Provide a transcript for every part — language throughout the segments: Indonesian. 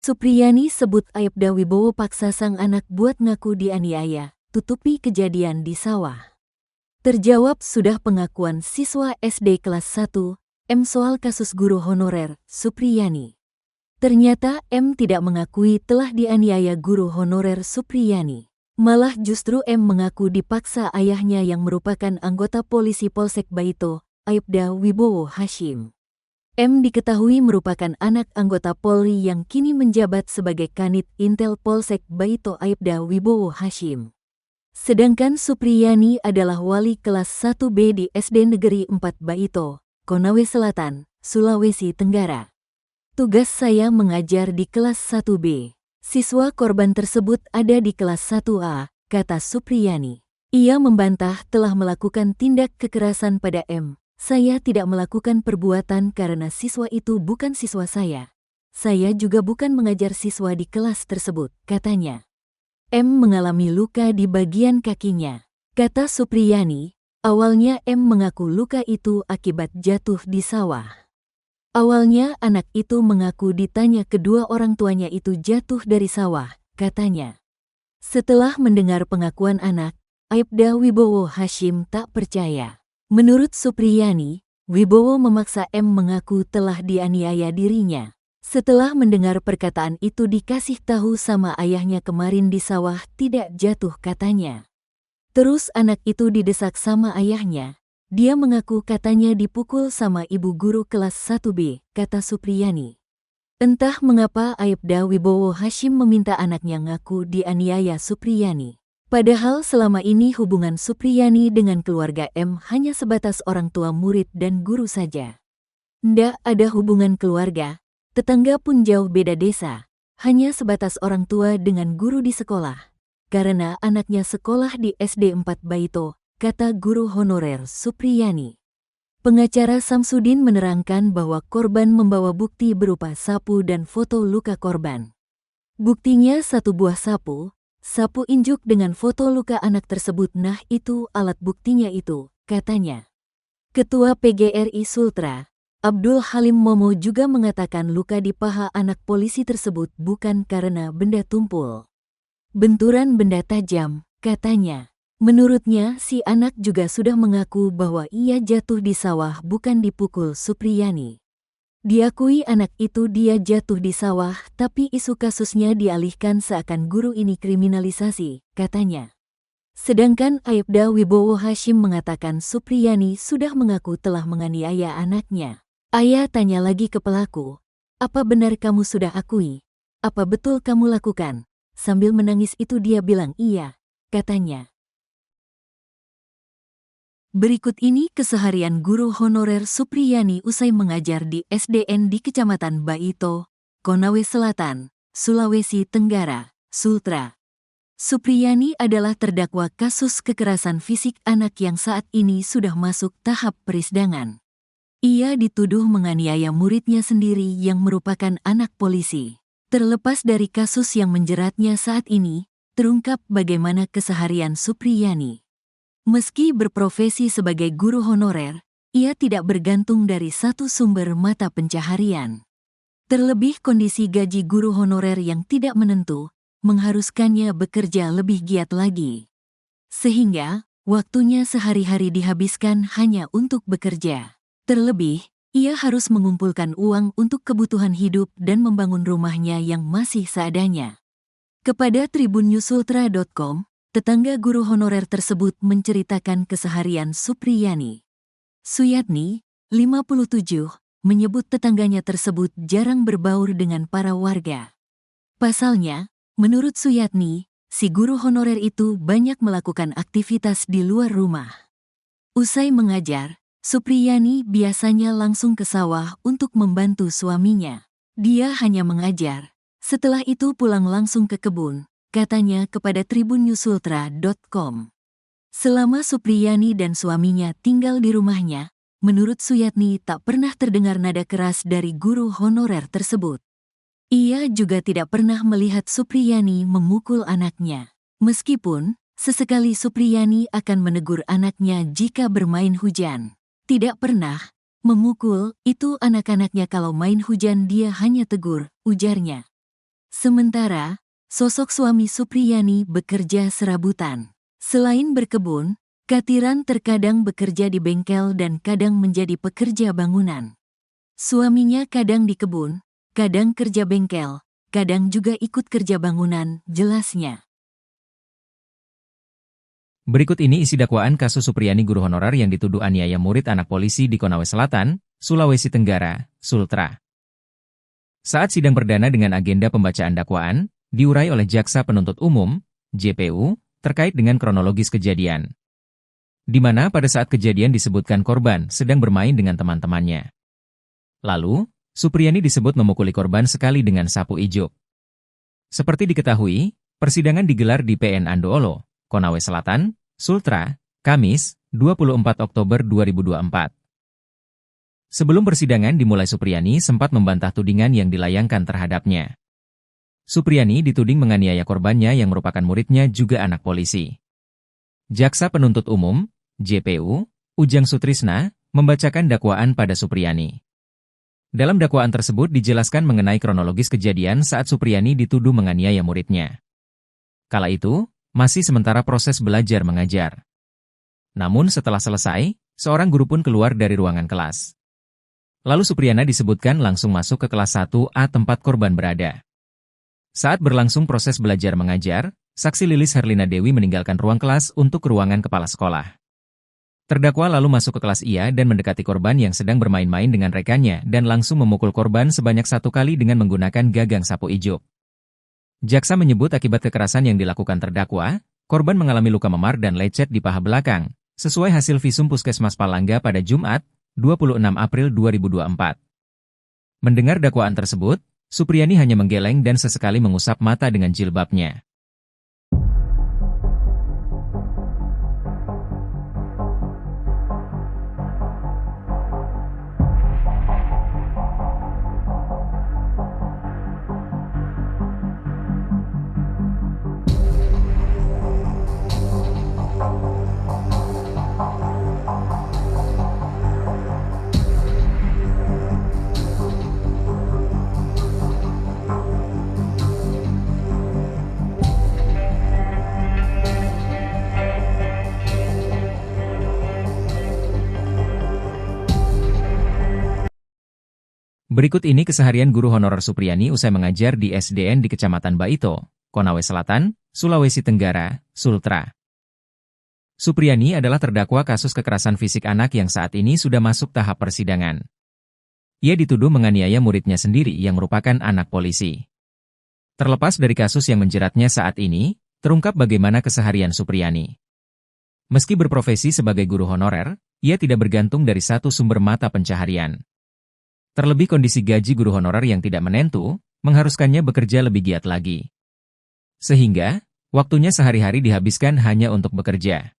Supriyani sebut Aibda Wibowo paksa sang anak buat ngaku dianiaya, tutupi kejadian di sawah. Terjawab sudah pengakuan siswa SD kelas 1, M soal kasus guru honorer, Supriyani. Ternyata M tidak mengakui telah dianiaya guru honorer Supriyani. Malah justru M mengaku dipaksa ayahnya yang merupakan anggota polisi Polsek Baito, Aibda Wibowo Hashim. M diketahui merupakan anak anggota Polri yang kini menjabat sebagai Kanit Intel Polsek Baito Aibda Wibowo Hashim. Sedangkan Supriyani adalah wali kelas 1B di SD Negeri 4 Baito, Konawe Selatan, Sulawesi Tenggara. Tugas saya mengajar di kelas 1B. Siswa korban tersebut ada di kelas 1A, kata Supriyani. Ia membantah telah melakukan tindak kekerasan pada M. Saya tidak melakukan perbuatan karena siswa itu bukan siswa saya. Saya juga bukan mengajar siswa di kelas tersebut, katanya. M mengalami luka di bagian kakinya. Kata Supriyani, awalnya M mengaku luka itu akibat jatuh di sawah. Awalnya anak itu mengaku ditanya kedua orang tuanya itu jatuh dari sawah, katanya. Setelah mendengar pengakuan anak, Aibda Wibowo Hashim tak percaya. Menurut Supriyani, Wibowo memaksa M mengaku telah dianiaya dirinya. Setelah mendengar perkataan itu dikasih tahu sama ayahnya kemarin di sawah tidak jatuh katanya. Terus anak itu didesak sama ayahnya. Dia mengaku katanya dipukul sama ibu guru kelas 1B, kata Supriyani. Entah mengapa Aibda Wibowo Hashim meminta anaknya ngaku dianiaya Supriyani. Padahal selama ini hubungan Supriyani dengan keluarga M hanya sebatas orang tua murid dan guru saja. Ndak ada hubungan keluarga, tetangga pun jauh beda desa, hanya sebatas orang tua dengan guru di sekolah. Karena anaknya sekolah di SD 4 Baito, kata guru honorer Supriyani. Pengacara Samsudin menerangkan bahwa korban membawa bukti berupa sapu dan foto luka korban. Buktinya satu buah sapu injuk dengan foto luka anak tersebut. Nah itu alat buktinya itu, katanya. Ketua PGRI Sultra, Abdul Halim Momo juga mengatakan luka di paha anak polisi tersebut bukan karena benda tumpul. Benturan benda tajam, katanya. Menurutnya si anak juga sudah mengaku bahwa ia jatuh di sawah bukan dipukul Supriyani. Diakui anak itu dia jatuh di sawah, tapi isu kasusnya dialihkan seakan guru ini kriminalisasi, katanya. Sedangkan Aibda Wibowo Hashim mengatakan Supriyani sudah mengaku telah menganiaya anaknya. Ayah tanya lagi ke pelaku, apa benar kamu sudah akui? Apa betul kamu lakukan? Sambil menangis itu dia bilang iya, katanya. Berikut ini keseharian guru honorer Supriyani usai mengajar di SDN di Kecamatan Baito, Konawe Selatan, Sulawesi Tenggara, Sultra. Supriyani adalah terdakwa kasus kekerasan fisik anak yang saat ini sudah masuk tahap persidangan. Ia dituduh menganiaya muridnya sendiri yang merupakan anak polisi. Terlepas dari kasus yang menjeratnya saat ini, terungkap bagaimana keseharian Supriyani. Meski berprofesi sebagai guru honorer, ia tidak bergantung dari satu sumber mata pencaharian. Terlebih kondisi gaji guru honorer yang tidak menentu, mengharuskannya bekerja lebih giat lagi. Sehingga, waktunya sehari-hari dihabiskan hanya untuk bekerja. Terlebih, ia harus mengumpulkan uang untuk kebutuhan hidup dan membangun rumahnya yang masih seadanya. Kepada tribunnyusultra.com, tetangga guru honorer tersebut menceritakan keseharian Supriyani. Suyatni, 57, menyebut tetangganya tersebut jarang berbaur dengan para warga. Pasalnya, menurut Suyatni, si guru honorer itu banyak melakukan aktivitas di luar rumah. Usai mengajar, Supriyani biasanya langsung ke sawah untuk membantu suaminya. Dia hanya mengajar, setelah itu pulang langsung ke kebun, katanya kepada tribunnyusultra.com. Selama Supriyani dan suaminya tinggal di rumahnya, menurut Suyatni tak pernah terdengar nada keras dari guru honorer tersebut. Ia juga tidak pernah melihat Supriyani memukul anaknya. Meskipun, sesekali Supriyani akan menegur anaknya jika bermain hujan. Tidak pernah memukul, itu anak-anaknya kalau main hujan dia hanya tegur, ujarnya. Sementara, sosok suami Supriyani bekerja serabutan. Selain berkebun, Katiran terkadang bekerja di bengkel dan kadang menjadi pekerja bangunan. Suaminya kadang di kebun, kadang kerja bengkel, kadang juga ikut kerja bangunan, jelasnya. Berikut ini isi dakwaan kasus Supriyani guru honorer yang dituduh aniaya murid anak polisi di Konawe Selatan, Sulawesi Tenggara, Sultra. Saat sidang perdana dengan agenda pembacaan dakwaan, diurai oleh Jaksa Penuntut Umum, JPU, terkait dengan kronologis kejadian. Di mana pada saat kejadian disebutkan korban sedang bermain dengan teman-temannya. Lalu, Supriyani disebut memukuli korban sekali dengan sapu ijuk. Seperti diketahui, persidangan digelar di PN Andoolo, Konawe Selatan, Sultra, Kamis, 24 Oktober 2024. Sebelum persidangan dimulai, Supriyani sempat membantah tudingan yang dilayangkan terhadapnya. Supriyani dituding menganiaya korbannya yang merupakan muridnya juga anak polisi. Jaksa Penuntut Umum, JPU, Ujang Sutrisna, membacakan dakwaan pada Supriyani. Dalam dakwaan tersebut dijelaskan mengenai kronologis kejadian saat Supriyani dituduh menganiaya muridnya. Kala itu, masih sementara proses belajar mengajar. Namun setelah selesai, seorang guru pun keluar dari ruangan kelas. Lalu Supriyana disebutkan langsung masuk ke kelas 1A tempat korban berada. Saat berlangsung proses belajar mengajar, saksi Lilis Herlina Dewi meninggalkan ruang kelas untuk ke ruangan kepala sekolah. Terdakwa lalu masuk ke kelas IA dan mendekati korban yang sedang bermain-main dengan rekannya dan langsung memukul korban sebanyak 1 kali dengan menggunakan gagang sapu ijuk. Jaksa menyebut akibat kekerasan yang dilakukan terdakwa, korban mengalami luka memar dan lecet di paha belakang, sesuai hasil visum Puskesmas Palangga pada Jumat, 26 April 2024. Mendengar dakwaan tersebut, Supriyani hanya menggeleng dan sesekali mengusap mata dengan jilbabnya. Berikut ini keseharian guru honorer Supriyani usai mengajar di SDN di Kecamatan Baito, Konawe Selatan, Sulawesi Tenggara, Sultra. Supriyani adalah terdakwa kasus kekerasan fisik anak yang saat ini sudah masuk tahap persidangan. Ia dituduh menganiaya muridnya sendiri yang merupakan anak polisi. Terlepas dari kasus yang menjeratnya saat ini, terungkap bagaimana keseharian Supriyani. Meski berprofesi sebagai guru honorer, ia tidak bergantung dari satu sumber mata pencaharian. Terlebih kondisi gaji guru honorer yang tidak menentu, mengharuskannya bekerja lebih giat lagi. Sehingga, waktunya sehari-hari dihabiskan hanya untuk bekerja.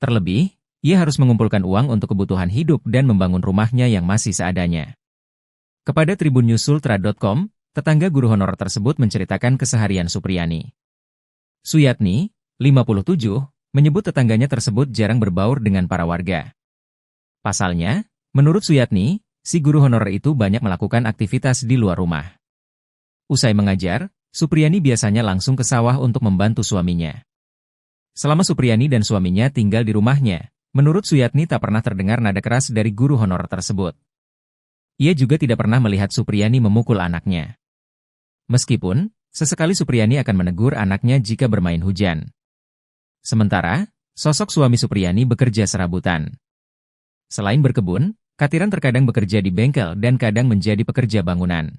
Terlebih, ia harus mengumpulkan uang untuk kebutuhan hidup dan membangun rumahnya yang masih seadanya. Kepada tribunnews.sultra.com, tetangga guru honorer tersebut menceritakan keseharian Supriyani. Suyatni, 57, menyebut tetangganya tersebut jarang berbaur dengan para warga. Pasalnya, menurut Suyatni, si guru honorer itu banyak melakukan aktivitas di luar rumah. Usai mengajar, Supriyani biasanya langsung ke sawah untuk membantu suaminya. Selama Supriyani dan suaminya tinggal di rumahnya, menurut Suyatni tak pernah terdengar nada keras dari guru honorer tersebut. Ia juga tidak pernah melihat Supriyani memukul anaknya. Meskipun, sesekali Supriyani akan menegur anaknya jika bermain hujan. Sementara, sosok suami Supriyani bekerja serabutan. Selain berkebun, Katiran terkadang bekerja di bengkel dan kadang menjadi pekerja bangunan.